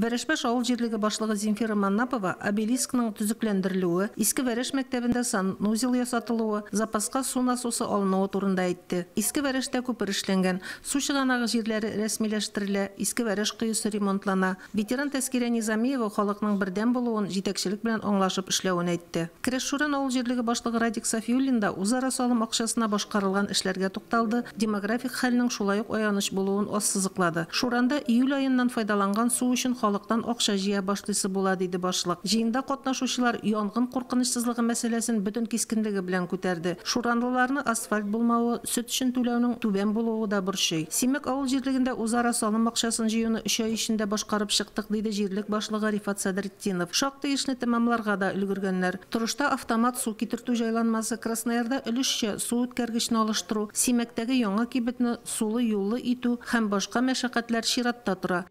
Вәрешбаш авыл җирлеге башлыгы Земфира Маннапова обелискның төзекләндерелүе, Иске Вәреш мәктәбендә санузел ясатылуы, запаска су насосы алынуы турында әйтте. Иске Вәрештә күпер эшләнгән, су чыганагы җирләре рәсмиләштерелә, Иске Вәреш коесы ремонтлана. Ветеран Тәскирә Низамиева халыкның бердәм булуын, җитәкчелек белән аңлашып эшләвен әйтте. Керешшуран авыл җирлеге башлыгы Радик Сафиуллин да үзара салым акчасына башкарылган эшләргә тукталды, демографик хәлнең шулай ук аяныч булуын ассызыклады. Шуранда июль аеннан файдаланган су өчен халыктан акча җыя башлыйсы була, диде башлык. Җыенда катнашучылар янгын куркынычсызлыгы мәсьәләсен бөтен кискенлеге белән күтәрде. Шуранлыларны асфальт булмавы, сөт өчен түләүнең түбән булуы да борчый. Симәк авыл җирлегендә үзара салым акчасын җыюны 3 ай эчендә башкарып чыктык, диде җирлек башлыгы Рифат Садретдинов. Шактый эшне тәмамларга да өлгергәннәр. Торышта автомат су китертү җайланмасы, Красноярда өлешчә су үткәргечне алыштыру, Симәктәге яңа кибетне сулы юллы итү һәм башка мәшәкатьләр чиратта тора.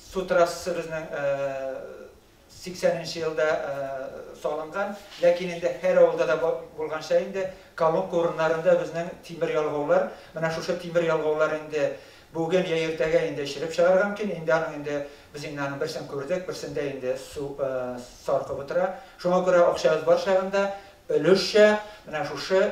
Су трассасы безнең 80-нче елда салынган, ләкин инде һәр авылда да булганча инде колонка урыннарында безнең тимер ялгаулар, менә шушы тимер ялгаулар инде бүген я иртәгә инде чиреп чыгарган икән, инде аның инде без инде берсен күрдек, берсендә инде су саркып утыра. Шуңа күрә акчабыз бар шагында өлешчә менә шушы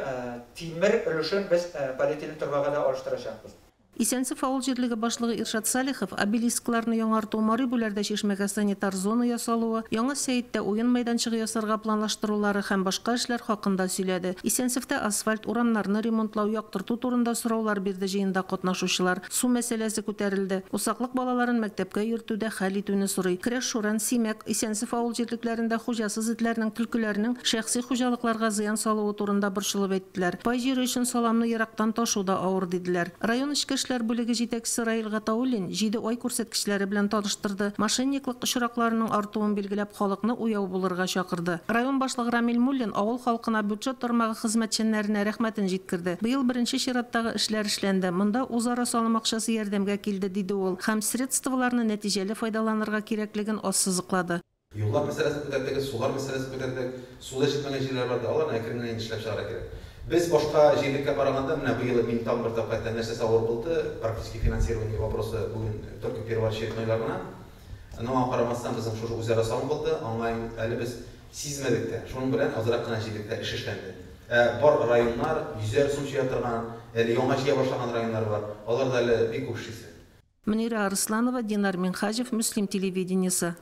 тимер өлешен без полиэтилен торбага да алыштырачакбыз. Исәнсев авыл җирлеге башлыгы Иршат Салихов обелискларны яңарту, Марибүләрдә чишмәгә санитар зона ясалуы, яңа Сәйиттә уен мәйданчыгы ясарга планлаштырулары һәм башка эшләр хакында сөйләде. Исәнсевтә асфальт, урамнарны ремонтлау, яктырту турында сораулар бирде җыенда катнашучылар. Су мәсьәләсе күтәрелде. Усаклык балаларын мәктәпкә йөртүдә хәл итүне сорый. Керешшуран, Симәк, Исәнсев авыл җирлекләрендә хуҗасыз этләрнең, төлкеләрнең шәхси хуҗалыкларга зыян салуы турында борчылып әйттеләр. Пай җире өчен саламны ерактан ташу да авыр, диделәр. Район эчке эшләр бүлеге җитәкчесе Раил Гатауллин 7 ай күрсәткечләре белән таныштырды. Мошенниклык очракларының артуын билгеләп, халыкны уяу булырга чакырды. Район башлыгы Рамил Муллин авыл халкына бюджет тармагы хезмәтчәннәренә рәхмәтен җиткерде. Быел беренче чираттагы эшләр эшләнде. Монда үзара салым акчасы ярдәмгә килде, диде ул. Һәм средстволарны нәтиҗәле файдаланырга кирәклеген ассызыклады. Юллар мәсьәләсен күтәрдек, сулар мәсьәләсен күтәрдек, суда җитмәгән җирләр бар да, аларны әкренләп эшләп чыгарга кирәк. Без башка җирлеккә барганда, менә быел мин там бер тапкыр нәрсәсе авыр булды, практически финансирование вопросы бүген только первоочереднойлар гына. Аңа карамастан безнең шушы үзара салым булды, аңа әле без сизмәдек тә. Шуның белән азрак кына җирлеккә эш эшләнде. Бар районнар 100 сум чия торган, әле яңа җыя башлаган районнар бар. Аларда әле бик күп эшлисе. Мөнира Арсланова, Динар Минхаҗев, Муслим телевидениесе.